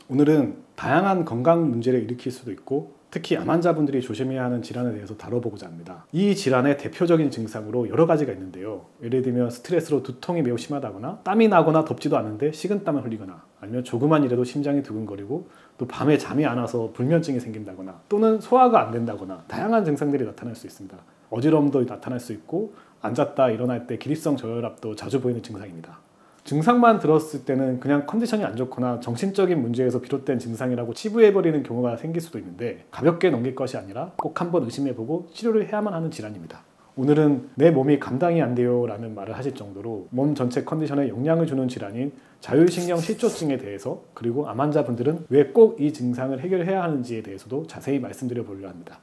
오늘은 다양한 건강 문제를 일으킬 수도 있고 특히 암 환자분들이 조심해야 하는 질환에 대해서 다뤄보고자 합니다. 이 질환의 대표적인 증상으로 여러 가지가 있는데요. 예를 들면 스트레스로 두통이 매우 심하다거나 땀이 나거나 덥지도 않은데 식은땀을 흘리거나 아니면 조그만 일에도 심장이 두근거리고 또 밤에 잠이 안 와서 불면증이 생긴다거나 또는 소화가 안 된다거나 다양한 증상들이 나타날 수 있습니다. 어지러움도 나타날 수 있고 앉았다 일어날 때 기립성 저혈압도 자주 보이는 증상입니다. 증상만 들었을 때는 그냥 컨디션이 안 좋거나 정신적인 문제에서 비롯된 증상이라고 치부해버리는 경우가 생길 수도 있는데 가볍게 넘길 것이 아니라 꼭 한번 의심해보고 치료를 해야만 하는 질환입니다. 오늘은 내 몸이 감당이 안 돼요 라는 말을 하실 정도로 몸 전체 컨디션에 영향을 주는 질환인 자율신경 실조증에 대해서 그리고 암 환자분들은 왜 꼭 이 증상을 해결해야 하는지에 대해서도 자세히 말씀드려 보려고 합니다.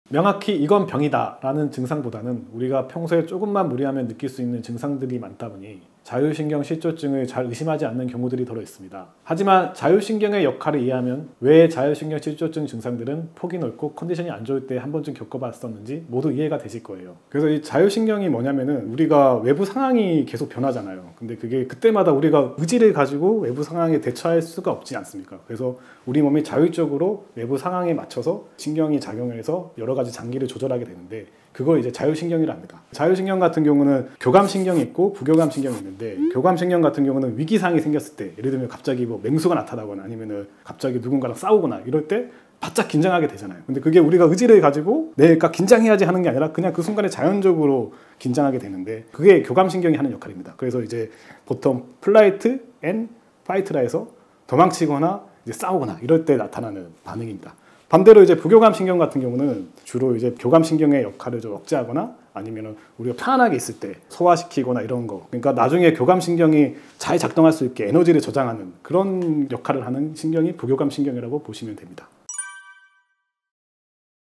명확히 이건 병이다 라는 증상보다는 우리가 평소에 조금만 무리하면 느낄 수 있는 증상들이 많다 보니 자율신경 실조증을 잘 의심하지 않는 경우들이 더러 있습니다. 하지만 자율신경의 역할을 이해하면 왜 자율신경 실조증 증상들은 폭이 넓고 컨디션이 안 좋을 때 한 번쯤 겪어봤었는지 모두 이해가 되실 거예요. 그래서 이 자율신경이 뭐냐면은 우리가 외부 상황이 계속 변하잖아요. 근데 그게 그때마다 우리가 의지를 가지고 외부 상황에 대처할 수가 없지 않습니까? 그래서 우리 몸이 자율적으로 외부 상황에 맞춰서 신경이 작용을 해서 여러 가지 장기를 조절하게 되는데 그걸 이제 자율신경이라 합니다. 자율신경 같은 경우는 교감신경이 있고 부교감신경이 있는데 교감신경 같은 경우는 위기상이 생겼을 때 예를 들면 갑자기 뭐 맹수가 나타나거나 아니면은 갑자기 누군가랑 싸우거나 이럴 때 바짝 긴장하게 되잖아요. 근데 그게 우리가 의지를 가지고 내가 긴장해야지 하는 게 아니라 그냥 그 순간에 자연적으로 긴장하게 되는데 그게 교감신경이 하는 역할입니다. 그래서 이제 보통 플라이트 앤 파이트라 해서 도망치거나 이제 싸우거나 이럴 때 나타나는 반응입니다. 반대로 이제 부교감신경 같은 경우는 주로 이제 교감신경의 역할을 좀 억제하거나 아니면 우리가 편안하게 있을 때 소화시키거나 이런 거. 그러니까 나중에 교감신경이 잘 작동할 수 있게 에너지를 저장하는 그런 역할을 하는 신경이 부교감신경이라고 보시면 됩니다.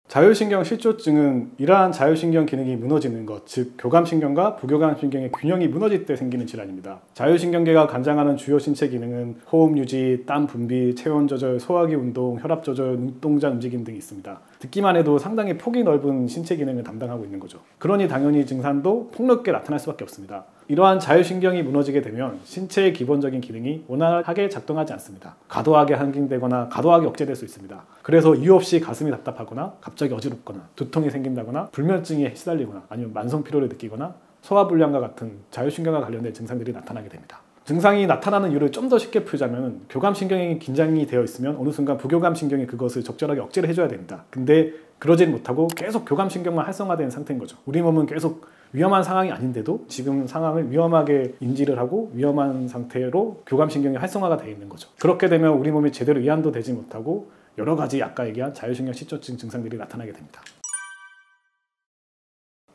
자율신경 실조증은 이러한 자율신경 기능이 무너지는 것, 즉 교감신경과 부교감신경의 균형이 무너질 때 생기는 질환입니다. 자율신경계가 관장하는 주요 신체 기능은 호흡 유지, 땀 분비, 체온 조절, 소화기 운동, 혈압 조절, 눈동자 움직임 등이 있습니다. 듣기만 해도 상당히 폭이 넓은 신체 기능을 담당하고 있는 거죠. 그러니 당연히 증상도 폭넓게 나타날 수밖에 없습니다. 이러한 자율신경이 무너지게 되면 신체의 기본적인 기능이 원활하게 작동하지 않습니다. 과도하게 항진되거나 과도하게 억제될 수 있습니다. 그래서 이유 없이 가슴이 답답하거나 갑자기 어지럽거나 두통이 생긴다거나 불면증에 시달리거나 아니면 만성 피로를 느끼거나 소화불량과 같은 자율신경과 관련된 증상들이 나타나게 됩니다. 증상이 나타나는 이유를 좀 더 쉽게 풀자면 교감신경이 긴장이 되어 있으면 어느 순간 부교감신경이 그것을 적절하게 억제를 해줘야 됩니다. 근데 그러진 못하고 계속 교감신경만 활성화된 상태인 거죠. 우리 몸은 계속 위험한 상황이 아닌데도 지금 상황을 위험하게 인지를 하고 위험한 상태로 교감신경이 활성화가 되어 있는 거죠. 그렇게 되면 우리 몸이 제대로 이완도 되지 못하고 여러 가지 아까 얘기한 자율신경 실조증 증상들이 나타나게 됩니다.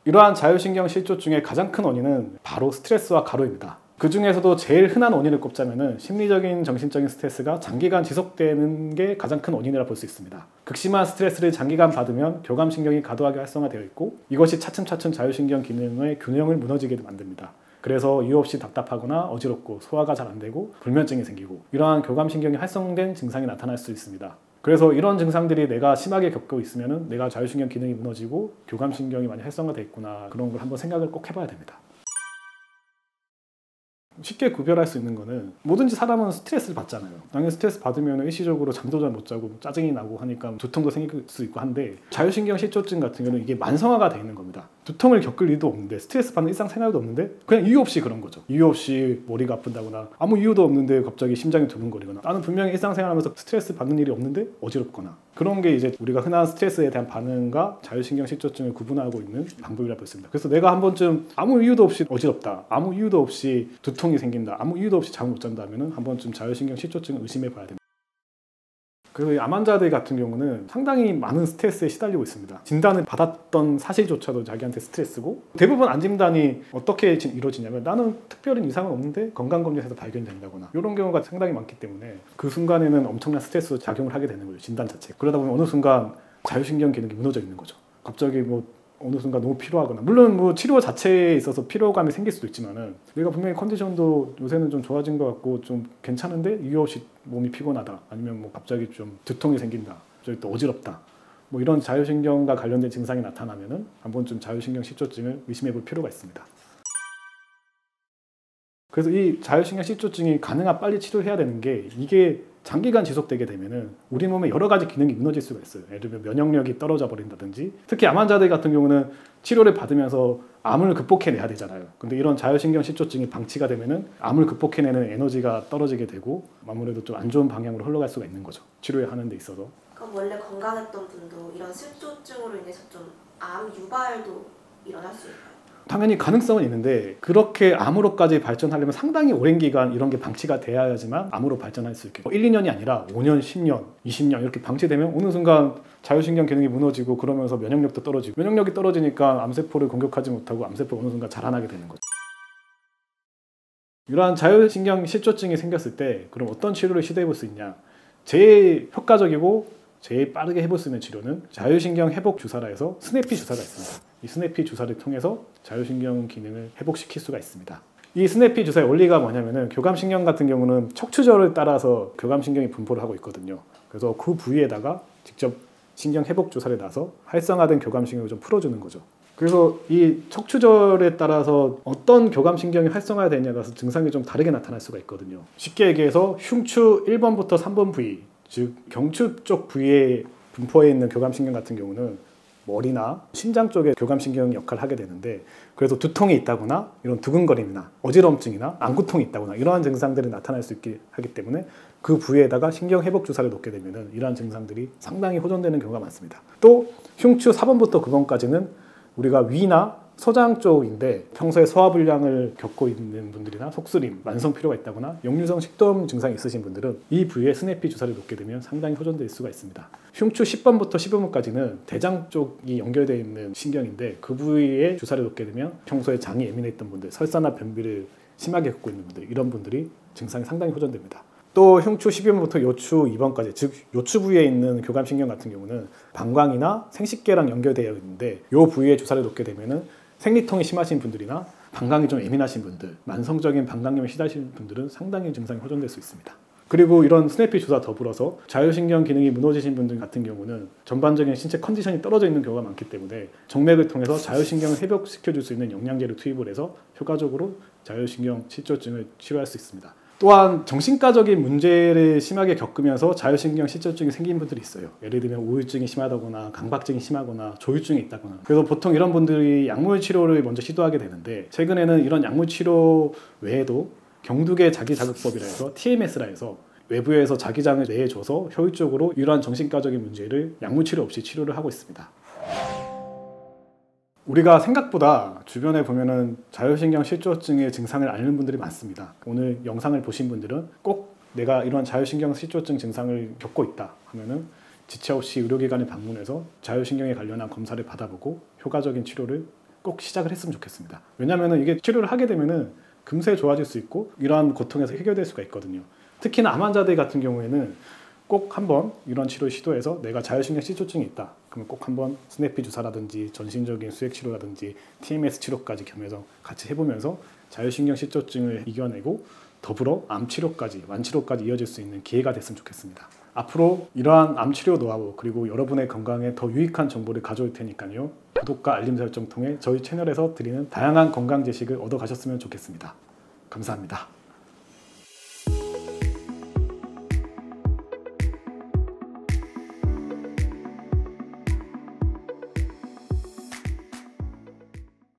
이러한 자율신경 실조증의 가장 큰 원인은 바로 스트레스와 과로입니다. 그 중에서도 제일 흔한 원인을 꼽자면 심리적인 정신적인 스트레스가 장기간 지속되는 게 가장 큰 원인이라 볼 수 있습니다. 극심한 스트레스를 장기간 받으면 교감신경이 과도하게 활성화되어 있고 이것이 차츰차츰 자율신경 기능의 균형을 무너지게 만듭니다. 그래서 이유 없이 답답하거나 어지럽고 소화가 잘 안 되고 불면증이 생기고 이러한 교감신경이 활성된 증상이 나타날 수 있습니다. 그래서 이런 증상들이 내가 심하게 겪고 있으면 내가 자율신경 기능이 무너지고 교감신경이 많이 활성화되어 있구나 그런 걸 한번 생각을 꼭 해봐야 됩니다. 쉽게 구별할 수 있는 거는 뭐든지 사람은 스트레스를 받잖아요. 당연히 스트레스 받으면 일시적으로 잠도 잘 못 자고 짜증이 나고 하니까 두통도 생길 수 있고 한데 자율신경 실조증 같은 경우는 이게 만성화가 되어 있는 겁니다. 두통을 겪을 일도 없는데 스트레스 받는 일상생활도 없는데 그냥 이유 없이 그런 거죠. 이유 없이 머리가 아픈다거나 아무 이유도 없는데 갑자기 심장이 두근거리거나 나는 분명히 일상생활하면서 스트레스 받는 일이 없는데 어지럽거나 그런 게 이제 우리가 흔한 스트레스에 대한 반응과 자율신경 실조증을 구분하고 있는 방법이라고 볼 수 있습니다. 그래서 내가 한 번쯤 아무 이유도 없이 어지럽다, 아무 이유도 없이 두통이 생긴다, 아무 이유도 없이 잠을 못 잔다 하면 한 번쯤 자율신경 실조증을 의심해 봐야 됩니다. 그리고 암 환자들 같은 경우는 상당히 많은 스트레스에 시달리고 있습니다. 진단을 받았던 사실조차도 자기한테 스트레스고 대부분 암 진단이 어떻게 이루어지냐면 나는 특별한 이상은 없는데 건강검진에서 발견된다거나 이런 경우가 상당히 많기 때문에 그 순간에는 엄청난 스트레스 작용을 하게 되는 거예요. 진단 자체. 그러다 보면 어느 순간 자율신경 기능이 무너져 있는 거죠. 갑자기 뭐 어느 순간 너무 피로하거나 물론 뭐 치료 자체에 있어서 피로감이 생길 수도 있지만은 내가 분명히 컨디션도 요새는 좀 좋아진 것 같고 좀 괜찮은데 이유 없이 몸이 피곤하다 아니면 뭐 갑자기 좀 두통이 생긴다 갑자기 또 어지럽다 뭐 이런 자율신경과 관련된 증상이 나타나면은 한 번쯤 자율신경 실조증을 의심해 볼 필요가 있습니다. 그래서 이 자율신경 실조증이 가능한 빨리 치료해야 되는 게 이게 장기간 지속되게 되면은 우리 몸의 여러 가지 기능이 무너질 수가 있어요. 예를 들면 면역력이 떨어져 버린다든지, 특히 암 환자들 같은 경우는 치료를 받으면서 암을 극복해내야 되잖아요. 근데 이런 자율신경 실조증이 방치가 되면은 암을 극복해내는 에너지가 떨어지게 되고 아무래도 좀 안 좋은 방향으로 흘러갈 수가 있는 거죠. 치료하는 데 있어서. 그럼 원래 건강했던 분도 이런 실조증으로 인해서 좀 암 유발도 일어날 수 있나요? 당연히 가능성은 있는데 그렇게 암으로까지 발전하려면 상당히 오랜 기간 이런 게 방치가 돼야지만 암으로 발전할 수 있겠죠. 1, 2년이 아니라 5년, 10년, 20년 이렇게 방치되면 어느 순간 자율신경 기능이 무너지고 그러면서 면역력도 떨어지고, 면역력이 떨어지니까 암세포를 공격하지 못하고 암세포가 어느 순간 자라나게 되는 거죠. 이러한 자율신경 실조증이 생겼을 때 그럼 어떤 치료를 시도해 볼 수 있냐? 제일 효과적이고 제일 빠르게 해볼 수 있는 치료는 자율신경 회복 주사라 해서 스내피 주사가 있습니다. 이 스내피 주사를 통해서 자율신경 기능을 회복시킬 수가 있습니다. 이 스내피 주사의 원리가 뭐냐면은 교감신경 같은 경우는 척추절을 따라서 교감신경이 분포를 하고 있거든요. 그래서 그 부위에다가 직접 신경 회복 주사를 놔서 활성화된 교감신경을 좀 풀어주는 거죠. 그래서 이 척추절에 따라서 어떤 교감신경이 활성화되냐에 따라서 증상이 좀 다르게 나타날 수가 있거든요. 쉽게 얘기해서 흉추 1번부터 3번 부위, 즉 경추 쪽 부위에 분포해 있는 교감신경 같은 경우는 머리나 심장 쪽에 교감신경 역할을 하게 되는데, 그래서 두통이 있다거나 이런 두근거림이나 어지럼증이나 안구통이 있다거나 이러한 증상들이 나타날 수 있게 하기 때문에 그 부위에다가 신경 회복 주사를 놓게 되면 이러한 증상들이 상당히 호전되는 경우가 많습니다. 또 흉추 4번부터 9번까지는 우리가 위나 소장 쪽인데 평소에 소화불량을 겪고 있는 분들이나 속쓰림, 만성피로가 있다거나 역류성 식도염 증상이 있으신 분들은 이 부위에 스내피 주사를 놓게 되면 상당히 호전될 수가 있습니다. 흉추 10번부터 15번까지는 대장 쪽이 연결되어 있는 신경인데 그 부위에 주사를 놓게 되면 평소에 장이 예민했던 분들, 설사나 변비를 심하게 겪고 있는 분들, 이런 분들이 증상이 상당히 호전됩니다. 또 흉추 12번부터 요추 2번까지, 즉 요추 부위에 있는 교감신경 같은 경우는 방광이나 생식계랑 연결되어 있는데 이 부위에 주사를 놓게 되면은 생리통이 심하신 분들이나 방광이 좀 예민하신 분들, 만성적인 방광염에 시달리신 분들은 상당히 증상이 호전될 수 있습니다. 그리고 이런 스내피 주사 더불어서 자율신경 기능이 무너지신 분들 같은 경우는 전반적인 신체 컨디션이 떨어져 있는 경우가 많기 때문에 정맥을 통해서 자율신경을 회복시켜줄 수 있는 영양제를 투입을 해서 효과적으로 자율신경 실조증을 치료할 수 있습니다. 또한 정신과적인 문제를 심하게 겪으면서 자율신경 실조증이 생긴 분들이 있어요. 예를 들면 우울증이 심하다거나 강박증이 심하거나 조울증이 있다거나. 그래서 보통 이런 분들이 약물 치료를 먼저 시도하게 되는데, 최근에는 이런 약물 치료 외에도 경두계 자기자극법이라 해서 TMS라 해서 외부에서 자기장을 내줘서 효율적으로 이러한 정신과적인 문제를 약물 치료 없이 치료를 하고 있습니다. 우리가 생각보다 주변에 보면은 자율신경 실조증의 증상을 앓는 분들이 많습니다. 오늘 영상을 보신 분들은 꼭 내가 이런 자율신경 실조증 증상을 겪고 있다 하면은 지체 없이 의료기관에 방문해서 자율신경에 관련한 검사를 받아보고 효과적인 치료를 꼭 시작을 했으면 좋겠습니다. 왜냐면은 이게 치료를 하게 되면은 금세 좋아질 수 있고 이러한 고통에서 해결될 수가 있거든요. 특히나 암 환자들 같은 경우에는 꼭 한번 이런 치료를 시도해서 내가 자율신경 실조증이 있다 그러면 꼭 한번 스내피 주사라든지 전신적인 수액 치료라든지 TMS 치료까지 겸해서 같이 해보면서 자율신경 실조증을 이겨내고 더불어 암 치료까지, 완치료까지 이어질 수 있는 기회가 됐으면 좋겠습니다. 앞으로 이러한 암 치료 노하우 그리고 여러분의 건강에 더 유익한 정보를 가져올 테니까요. 구독과 알림 설정 통해 저희 채널에서 드리는 다양한 건강 지식을 얻어가셨으면 좋겠습니다. 감사합니다.